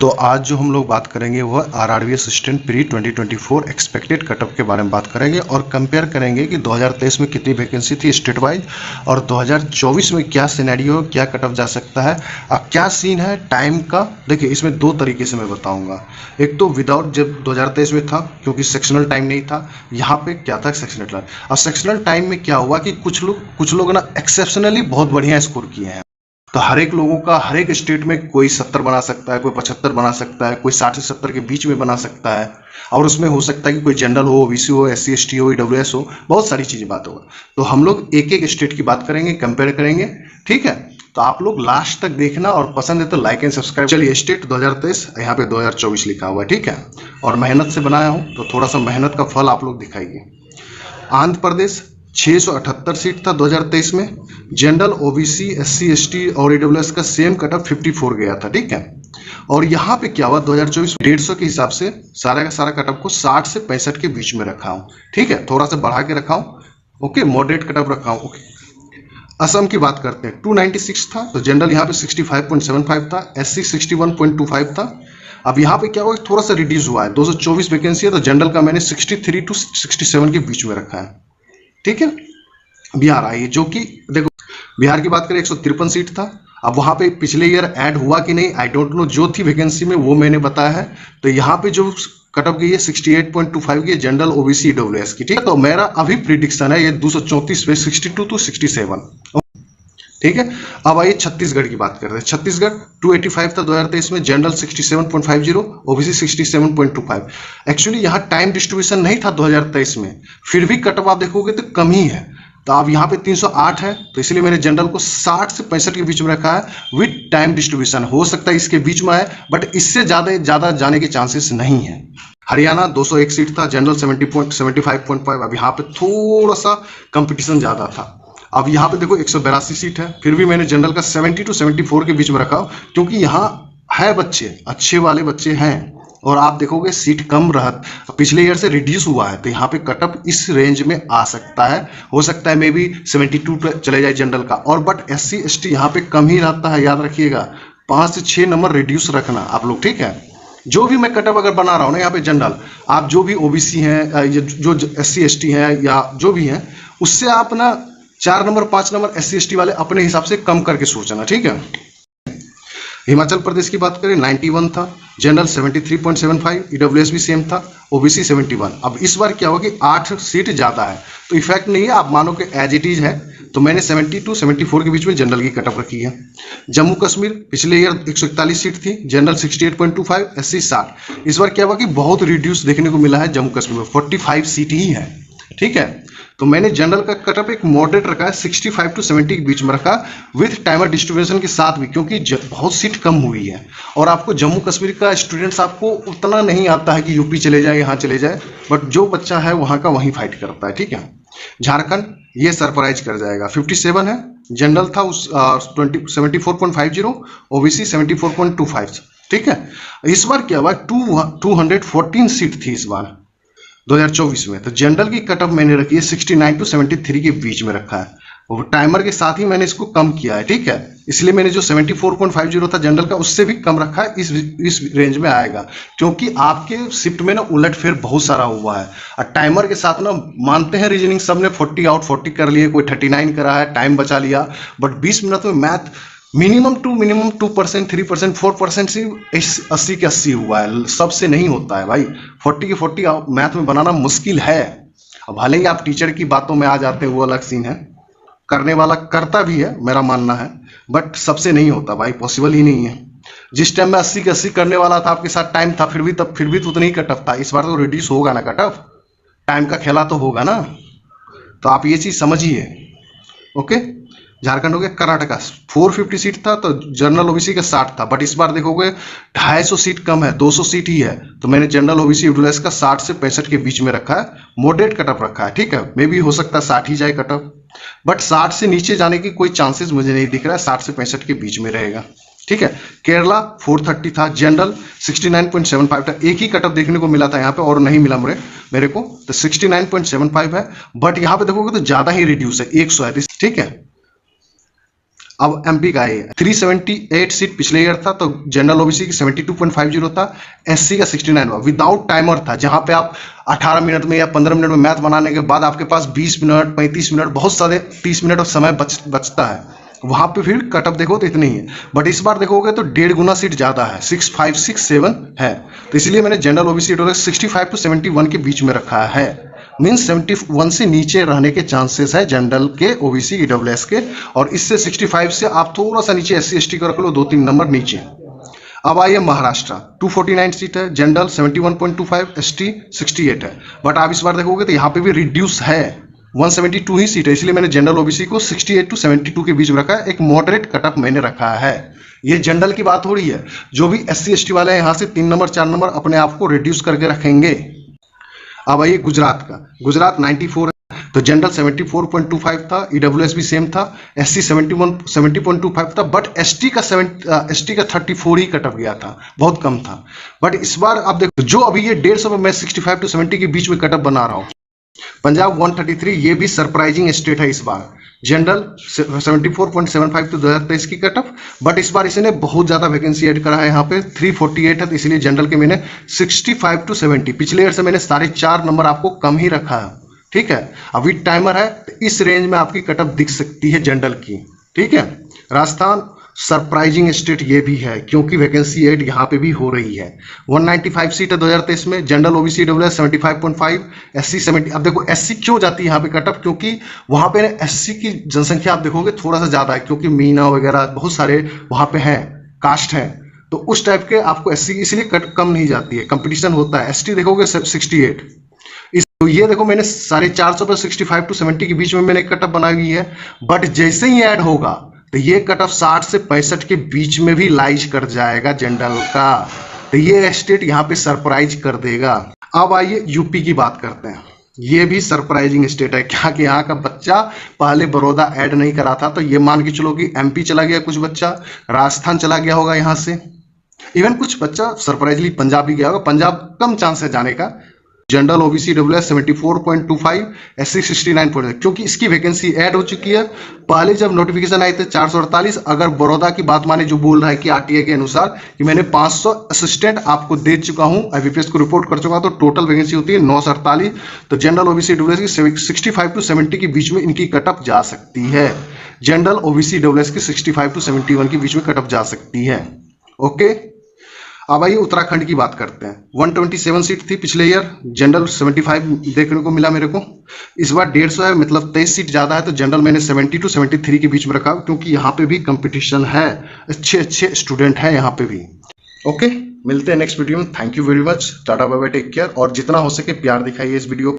तो आज जो हम लोग बात करेंगे वह RRB assistant pre 2024 expected cutoff के बारे में बात करेंगे और कंपेयर करेंगे कि 2023 में कितनी वैकेंसी थी स्टेट वाइज और 2024 में क्या सिनेरियो, क्या कटअप जा सकता है, क्या सीन है टाइम का। देखिए इसमें दो तरीके से मैं बताऊंगा। एक तो विदाउट जब 2023 में था क्योंकि सेक्शनल टाइम नहीं था, यहाँ पे क्या था सेक्शनल टाइम। अब सेक्शनल टाइम में क्या हुआ कि कुछ लोग ना एक्सेप्शनली बहुत बढ़िया स्कोर किए हैं। तो हर एक लोगों का हर एक स्टेट में कोई 70 बना सकता है, कोई 75 बना सकता है, कोई 60 से 70 के बीच में बना सकता है। और उसमें हो सकता है कि कोई जनरल हो, ओबीसी हो, एससी एसटी हो, ईडब्ल्यूएस हो, बहुत सारी चीजें बात होगा। तो हम लोग एक एक स्टेट की बात करेंगे, कंपेयर करेंगे, ठीक है। तो आप लोग लास्ट तक देखना और पसंद है तो लाइक एंड सब्सक्राइब। चलिए स्टेट 2023, यहाँ पे 2024 लिखा हुआ है, ठीक है। और मेहनत से बनाया हूँ तो थोड़ा सा मेहनत का फल आप लोग दिखाइए। आंध्र प्रदेश 678 सीट था 2023 में। जनरल, ओबीसी, एससी एसटी और ईडब्ल्यूएस का सेम कटअप 54 गया था, ठीक है। और यहाँ पे क्या हुआ 2024 में 150 के हिसाब से सारा का सारा कटअप को 60 से 65 के बीच में रखा हूँ, ठीक है। थोड़ा सा बढ़ा के रखा हूँ, ओके, मॉडरेट कटअप रखा हूँ, ओके। असम की बात करते हैं, 296 था तो जनरल यहाँ पे 65.75 था, एससी 61.25 था। अब यहाँ पे क्या हुआ, थोड़ा सा रिड्यूस हुआ है, 224 वैकेंसी है तो जनरल का मैंने 63 टू 67 के बीच में रखा है, ठीक है। बिहार आइए, जो कि देखो बिहार की बात करें 153 सीट था। अब वहां पे पिछले ईयर ऐड हुआ कि नहीं आई डोंट नो, जो थी वैकेंसी में वो मैंने बताया है। तो यहाँ पे जो कटअप गई है 68.25 की जनरल, ओबीसी, ईडब्ल्यूएस की, ठीक है। तो मेरा अभी प्रिडिक्शन है ये 234 पे 62 टू 67, ठीक है। अब आइए छत्तीसगढ़ की बात करते हैं। छत्तीसगढ़ 285 था 2023 में, जनरल 67.50, ओबीसी 67.25। एक्चुअली यहाँ टाइम डिस्ट्रीब्यूशन नहीं था 2023 में, फिर भी कटअप आप देखोगे तो कम ही है। तो अब यहाँ पे 308 है तो इसलिए मैंने जनरल को 60 से 65 के बीच में रखा है विद टाइम डिस्ट्रीब्यूशन। हो सकता है इसके बीच में आए बट इससे ज्यादा जाने के चांसेस नहीं है। हरियाणा 201 सीट था, जनरल 75.5। अब यहाँ पे थोड़ा सा कंपटीशन ज्यादा था। अब यहाँ पे देखो 182 सीट है, फिर भी मैंने जनरल का 70 टू 74 के बीच में रखा क्योंकि यहाँ है बच्चे, अच्छे वाले बच्चे हैं। और आप देखोगे सीट कम रहा, पिछले ईयर से रिड्यूस हुआ है, तो यहाँ पे कटअप इस रेंज में आ सकता है। हो सकता है मे बी 72 पे चले जाए जनरल का। और बट एससी एसटी यहाँ पे कम ही रहता है, याद रखिएगा 5 से 6 नंबर रिड्यूस रखना आप लोग, ठीक है। जो भी मैं कटअप अगर बना रहा हूँ ना यहाँ पे जनरल, आप जो भी ओबीसी हैं, जो एससी एसटी हैं या जो भी हैं, उससे आप ना 4 नंबर 5 नंबर एससी एसटी वाले अपने हिसाब से कम करके सोचना, ठीक है। हिमाचल प्रदेश की बात करें 91 था, जनरल 73.75, ईडब्ल्यूएस भी सेम था, ओबीसी 71। अब इस बार क्या हुआ कि 8 सीट ज्यादा है तो इफेक्ट नहीं है, आप मानो कि एज इट इज है। तो मैंने 70 टू 74 के बीच में जनरल की कटअप रखी है। जम्मू कश्मीर पिछले ईयर 141 सीट थी, जनरल 68.25, एससी 60। इस बार क्या हुआ कि बहुत रिड्यूस देखने को मिला है जम्मू कश्मीर में, 45 सीट ही है, ठीक है। तो मैंने जनरल का कटअप एक मॉडरेट रखा है, 65 टू 70 के बीच में रखा विथ टाइमर डिस्ट्रीब्यूशन के साथ भी, क्योंकि बहुत सीट कम हुई है। और आपको जम्मू कश्मीर का स्टूडेंट्स आपको उतना नहीं आता है कि यूपी चले जाए, यहाँ चले जाए, बट जो बच्चा है वहाँ का वहीं फाइट करता है, ठीक है। झारखंड ये सरप्राइज कर जाएगा, 57 है, जनरल था उस 74.50, ओबीसी 74.25, ठीक है। इस बार क्या हुआ 214 सीट थी इस बार 2024 में, तो जनरल की कटअप मैंने रखी है 69 टू 73 के बीच में रखा है। और टाइमर के साथ ही मैंने इसको कम किया है, ठीक है। इसलिए मैंने जो 74.50 था जनरल का उससे भी कम रखा है, इस रेंज में आएगा, क्योंकि आपके शिफ्ट में ना उलट फेर बहुत सारा हुआ है। और टाइमर के साथ ना मानते हैं रीजनिंग सबने 40 आउट 40 कर लिए, कोई 39 करा है, टाइम बचा लिया, बट 20 मिनट में मैथ मिनिमम 2%, 3%, 4% से 80 के 80 हुआ है। सबसे नहीं होता है भाई, 40 के 40 मैथ में बनाना मुश्किल है। अब भले ही आप टीचर की बातों में आ जाते हैं वो अलग सीन है, करने वाला करता भी है मेरा मानना है, बट सबसे नहीं होता भाई, पॉसिबल ही नहीं है। जिस टाइम में 80 के 80 करने वाला था आपके साथ टाइम था, फिर भी तो उतना ही कटअप था। इस बार तो रिड्यूस होगा ना कटअप, टाइम का खेला तो होगा ना, तो आप ये चीज समझिए, ओके। झारखंड हो गया। कर्नाटका 450 सीट था तो जनरल ओबीसी का 60 था, बट इस बार देखोगे 250 सीट कम है, 200 सीट ही है, तो मैंने जनरल ओबीसी ईडब्ल्यूएस का 60 से 65 के बीच में रखा है, मॉडरेट कटअप रखा है, ठीक है। मे भी हो सकता है 60 ही जाए कटअप, बट 60 से नीचे जाने की कोई चांसेस मुझे नहीं दिख रहा है, 60 से 65 के बीच में रहेगा, ठीक है। केरला 430 था, जनरल 69.75 था, एक ही कटअप देखने को मिला था यहाँ पे और नहीं मिला मेरे को, तो 69.75 है। बट यहाँ पे देखोगे तो ज्यादा ही रिड्यूस है, 100 है, ठीक है। अब एमपी का है 378 सीट पिछले ईयर था, तो जनरल ओबीसी की 72.50 था, एससी का 69 हुआ, विदाउट टाइमर था, जहां पे आप 18 मिनट में या 15 मिनट में मैथ बनाने के बाद आपके पास 20 मिनट 35 मिनट बहुत सारे 30 मिनट और समय बचता है, वहां पे फिर कटअप देखो तो इतनी ही है। बट इस बार देखोगे तो 1.5 गुना सीट ज्यादा है, 6567 है, तो इसलिए मैंने जनरल ओबीसी 65 to 71 के बीच में रखा है। मीन्स 71 से नीचे रहने के चांसेस है जनरल के, ओबीसी, ईडब्ल्यूएस के, और इससे 65 से आप थोड़ा सा नीचे एससी एसटी को रख लो, 2-3 नंबर नीचे। अब आइए महाराष्ट्र, 249 सीट है, जनरल 71.25, एसटी 68 है, बट आप इस बार देखोगे तो यहाँ पे भी रिड्यूस है, 172 ही सीट है, इसलिए मैंने जनरल ओबीसी को 68 to 72 के बीच में रखा है, एक मॉडरेट कटअप मैंने रखा है। ये जनरल की बात हो रही है, जो भी एससी एसटी वाले हैं यहाँ से 3 नंबर 4 नंबर अपने आप को रिड्यूस करके रखेंगे। अब आइए गुजरात का, गुजरात 94 है, तो जनरल 74.25 था, ईडब्ल्यूएस भी सेम था, एससी 70.25 था, बट एसटी का 34 ही कटअप गया था, बहुत कम था। बट इस बार आप देखो, जो अभी ये 150 में मैं 65 to 70 के बीच में कटअप बना रहा हूँ, पंजाब 133, ये भी सरप्राइजिंग स्टेट है इस बार, जनरल 74.75 तो 2023 की कटअप, बट इस बार इसने बहुत ज्यादा वैकेंसी ऐड करा है, यहाँ पे 348 है, तो इसलिए जनरल के मैंने 65 to 70, पिछले ईयर से मैंने 4.5 नंबर आपको कम ही रखा है, ठीक है। अभी टाइमर है, तो इस रेंज में आपकी कटअप दिख सकती है जनरल की, ठीक है। राजस्थान सरप्राइजिंग स्टेट ये भी है, क्योंकि वैकेंसी ऐड यहाँ पे भी हो रही है, 195 सीट है 2023 में, जनरल ओबीसी डब्ल्यूएस 75.5, एससी 70। अब देखो एससी क्यों जाती है यहाँ पे कटअप, क्योंकि वहाँ पे एससी की जनसंख्या आप देखोगे थोड़ा सा ज्यादा है, क्योंकि मीना वगैरह बहुत सारे वहाँ पे हैं, कास्ट है, तो उस टाइप के आपको एससी इसलिए कट कम नहीं जाती है, कंपटीशन होता है। एसटी देखोगे 68, तो ये देखो मैंने 450 पर 65 to 70 के बीच में मैंने कटअप बनाई हुई है, बट जैसे ही ऐड होगा तो ये कटअप 60 से 65 के बीच में भी लाइज कर जाएगा जनरल का, तो ये स्टेट यहाँ पे सरप्राइज कर देगा। अब आइए यूपी की बात करते हैं, ये भी सरप्राइजिंग स्टेट है, क्या कि यहाँ का बच्चा पहले बड़ौदा ऐड नहीं करा था, तो ये मान के चलो कि एमपी चला गया, कुछ बच्चा राजस्थान चला गया होगा यहाँ से, इवन कुछ बच्चा सरप्राइजली पंजाब भी गया होगा, पंजाब कम चांस है जाने का। जनरल ओबीसी डब्ल्यूएस 74.25, एससी 69, क्योंकि इसकी वैकेंसी ऐड हो चुकी है। पहले जब नोटिफिकेशन आए थे 448, अगर बड़ौदा की बात माने जो बोल रहा है कि आरटीए के अनुसार कि मैंने 500 असिस्टेंट आपको दे चुका हूं, आईबीपीएस को रिपोर्ट कर चुका, तो टोटल वैकेंसी होती है 948, तो जनरल ओबीसी डब्ल्यूएस की 65 to 70 के बीच में इनकी कटअप जा सकती है, जनरल ओबीसी डब्ल्यूएस की 65 to 71 के बीच में कटअप जा सकती है। ओके, अब आइए उत्तराखंड की बात करते हैं, 127 सीट थी पिछले ईयर, जनरल 75 देखने को मिला मेरे को, इस बार 150 है, मतलब 23 सीट ज्यादा है, तो जनरल मैंने 70 to 73 के बीच में रखा, क्योंकि यहाँ पे भी कंपटीशन है, अच्छे स्टूडेंट हैं यहाँ पे भी। ओके, मिलते हैं नेक्स्ट वीडियो में, thank you very much, tata bye bye, take care, और जितना हो सके प्यार दिखाइए इस वीडियो को।